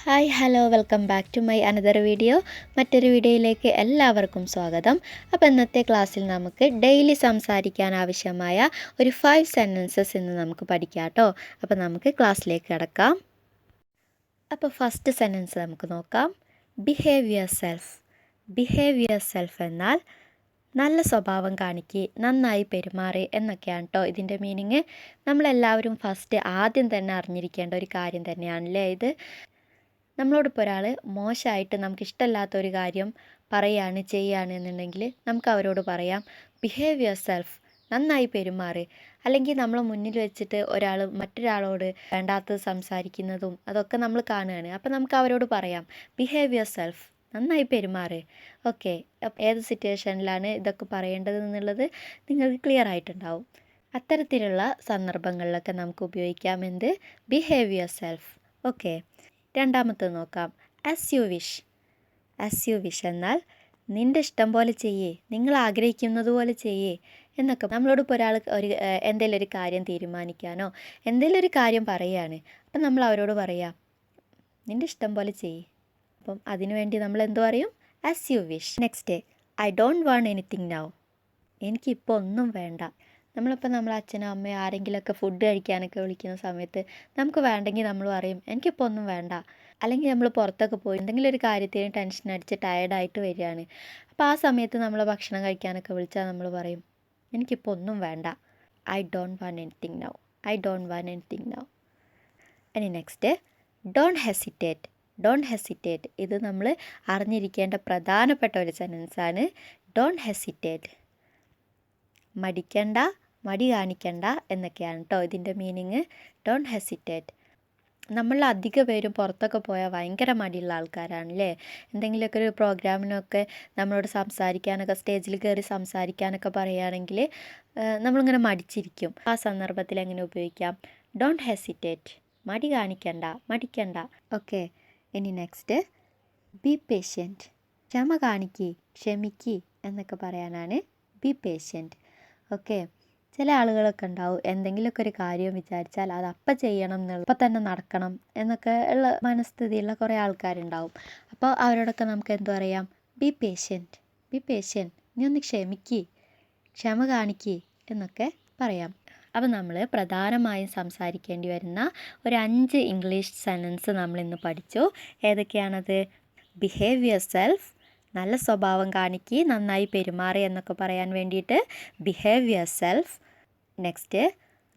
Hi hello welcome back to my another video. മറ്റൊരു വീഡിയോയിലേക്ക് എല്ലാവർക്കും സ്വാഗതം. അപ്പോൾ ഇന്നത്തെ ക്ലാസ്സിൽ നമുക്ക് ഡെയിലി സംസാരിക്കാൻ ആവശ്യമായ ഒരു 5 സെൻറ്റൻസസ് ഇന്ന് നമുക്ക് പഠിക്കാം കേട്ടോ. അപ്പോൾ നമുക്ക് ക്ലാസ്സിലേക്ക് കിടക്കാം. അപ്പോൾ ഫസ്റ്റ് സെൻറ്റൻസ് നമുക്ക് നോക്കാം. Behave your self. Behave your self എന്നാൽ നല്ല സ്വഭാവം കാണിക്കുക, നന്നായി പെരുമാറി എന്നൊക്കെയാണ് കേട്ടോ ഇതിൻ്റെ മീനിങ്. നമ്മളെല്ലാവരും ആദ്യം തന്നെ അറിഞ്ഞിരിക്കേണ്ട ഒരു കാര്യം തന്നെയാണല്ലേ ഇത്. നമ്മളോടിപ്പോൾ ഒരാൾ മോശമായിട്ട് നമുക്ക് ഇഷ്ടമല്ലാത്തൊരു കാര്യം പറയുകയാണ് ചെയ്യുകയാണ് എന്നുണ്ടെങ്കിൽ നമുക്ക് അവരോട് പറയാം ബിഹേവ് യുവർ സെൽഫ്, നന്നായി പെരുമാറ്. അല്ലെങ്കിൽ നമ്മളെ മുന്നിൽ വെച്ചിട്ട് ഒരാൾ മറ്റൊരാളോട് വേണ്ടാത്തത് സംസാരിക്കുന്നതും അതൊക്കെ നമ്മൾ കാണുകയാണ്. അപ്പോൾ നമുക്ക് അവരോട് പറയാം ബിഹേവ് യുവർ സെൽഫ്, നന്നായി പെരുമാറ്. ഓക്കെ, ഏത് സിറ്റുവേഷനിലാണ് ഇതൊക്കെ പറയേണ്ടത് എന്നുള്ളത് നിങ്ങൾക്ക് ക്ലിയർ ആയിട്ടുണ്ടാവും. അത്തരത്തിലുള്ള സന്ദർഭങ്ങളിലൊക്കെ നമുക്ക് ഉപയോഗിക്കാം എന്ത്, ബിഹേവ് യുവർ സെൽഫ്. ഓക്കെ, രണ്ടാമത്തത് നോക്കാം. As you wish. As you wish എന്നാൽ നിൻ്റെ ഇഷ്ടം പോലെ ചെയ്യേ, നിങ്ങൾ ആഗ്രഹിക്കുന്നത് പോലെ ചെയ്യേ എന്നൊക്കെ. നമ്മളോട് ഇപ്പോൾ ഒരാൾ എന്തെങ്കിലും ഒരു കാര്യം തീരുമാനിക്കാനോ എന്തെങ്കിലും ഒരു കാര്യം പറയുകയാണ്, അപ്പം നമ്മൾ അവരോട് പറയാം നിൻ്റെ ഇഷ്ടം പോലെ ചെയ്യേ. അപ്പം അതിനു വേണ്ടി നമ്മൾ എന്ത് പറയും, as you wish. Next, I don't want anything now. എനിക്കിപ്പോൾ ഒന്നും വേണ്ട. നമ്മളിപ്പോൾ നമ്മളെ അച്ഛനോ അമ്മയോ ആരെങ്കിലുമൊക്കെ ഫുഡ് കഴിക്കാനൊക്കെ വിളിക്കുന്ന സമയത്ത് നമുക്ക് വേണ്ടെങ്കിൽ നമ്മൾ പറയും എനിക്കിപ്പോൾ ഒന്നും വേണ്ട. അല്ലെങ്കിൽ നമ്മൾ പുറത്തൊക്കെ പോയി എന്തെങ്കിലും ഒരു കാര്യത്തിന് ടെൻഷൻ അടിച്ച് ടയേർഡായിട്ട് വരികയാണ്, അപ്പോൾ ആ സമയത്ത് നമ്മൾ ഭക്ഷണം കഴിക്കാനൊക്കെ വിളിച്ചാൽ നമ്മൾ പറയും എനിക്കിപ്പോൾ ഒന്നും വേണ്ട. I don't want anything now. I don't want anything now. ഇനി next, don't hesitate. Don't hesitate ഇത് നമ്മൾ അറിഞ്ഞിരിക്കേണ്ട പ്രധാനപ്പെട്ട ഒരു സെൻറ്റൻസാണ്. ഡോണ്ട് ഹെസിറ്റേറ്റ്, മടിക്കണ്ട, മടി കാണിക്കണ്ട എന്നൊക്കെയാണ് കേട്ടോ ഇതിൻ്റെ മീനിങ്. Don't hesitate. നമ്മൾ അധിക പേരും പുറത്തൊക്കെ പോയാൽ ഭയങ്കര മടിയുള്ള ആൾക്കാരാണല്ലേ. എന്തെങ്കിലുമൊക്കെ ഒരു പ്രോഗ്രാമിനൊക്കെ നമ്മളോട് സംസാരിക്കാനൊക്കെ സ്റ്റേജിൽ കയറി സംസാരിക്കാനൊക്കെ പറയുകയാണെങ്കിൽ നമ്മളിങ്ങനെ മടിച്ചിരിക്കും. ആ സന്ദർഭത്തിൽ എങ്ങനെ ഉപയോഗിക്കാം, ഡോണ്ട് ഹെസിറ്റേറ്റ്, മടി കാണിക്കണ്ട, മടിക്കണ്ട. ഓക്കെ, ഇനി നെക്സ്റ്റ്, ബി പേഷ്യൻറ്റ്. ക്ഷമ കാണിക്കി, ക്ഷമിക്കി എന്നൊക്കെ പറയാനാണ് ബി പേഷ്യൻറ്റ്. ഓക്കെ, ചില ആളുകളൊക്കെ ഉണ്ടാവും എന്തെങ്കിലുമൊക്കെ ഒരു കാര്യം വിചാരിച്ചാൽ അത് അപ്പം ചെയ്യണം എന്നുള്ള, അപ്പം തന്നെ നടക്കണം എന്നൊക്കെ ഉള്ള മനസ്ഥിതിയുള്ള കുറേ ആൾക്കാരുണ്ടാവും. അപ്പോൾ അവരോടൊക്കെ നമുക്ക് എന്തു പറയാം, ബി പേഷ്യൻറ്റ്, ബി പേഷ്യൻറ്റ്, നീ ഒന്ന് ക്ഷമിക്ക്, ക്ഷമ കാണിക്ക് എന്നൊക്കെ പറയാം. അപ്പോൾ നമ്മൾ പ്രധാനമായും സംസാരിക്കേണ്ടി വരുന്ന ഒരു 5 ഇംഗ്ലീഷ് സെൻറ്റൻസ് നമ്മളിന്ന് പഠിച്ചു. ഏതൊക്കെയാണത്, ബിഹേവ് യുവർ സെൽഫ്, നല്ല സ്വഭാവം കാണിക്ക്, നന്നായി പെരുമാറി എന്നൊക്കെ പറയാൻ വേണ്ടിയിട്ട് ബിഹേവ് യുവർ സെൽഫ്. നെക്സ്റ്റ്,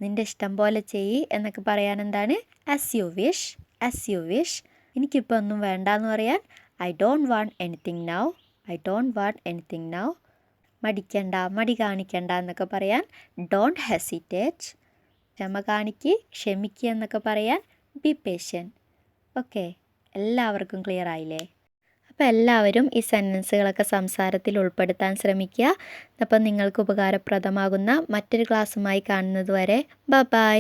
നിൻ്റെ ഇഷ്ടം പോലെ ചെയ്യ് എന്നൊക്കെ പറയാൻ എന്താണ്, as you wish, as you wish. എനിക്കിപ്പോൾ ഒന്നും വേണ്ട എന്ന് പറയാൻ I don't want anything now, I don't want anything now. മടിക്കണ്ട, മടി കാണിക്കണ്ട എന്നൊക്കെ പറയാൻ ഡോണ്ട് ഹെസിറ്റേറ്റ്. ക്ഷമ കാണിക്ക്, ക്ഷമിക്കുക എന്നൊക്കെ പറയാൻ ബി പേഷ്യൻറ്റ്. ഓക്കെ, എല്ലാവർക്കും ക്ലിയർ ആയില്ലേ? അപ്പോൾ എല്ലാവരും ഈ സെൻറ്റൻസുകളൊക്കെ സംസാരത്തിൽ ഉൾപ്പെടുത്താൻ ശ്രമിക്കുക. അപ്പം നിങ്ങൾക്ക് ഉപകാരപ്രദമാകുന്ന മറ്റൊരു ക്ലാസ്സുമായി കാണുന്നത് വരെ ബൈ.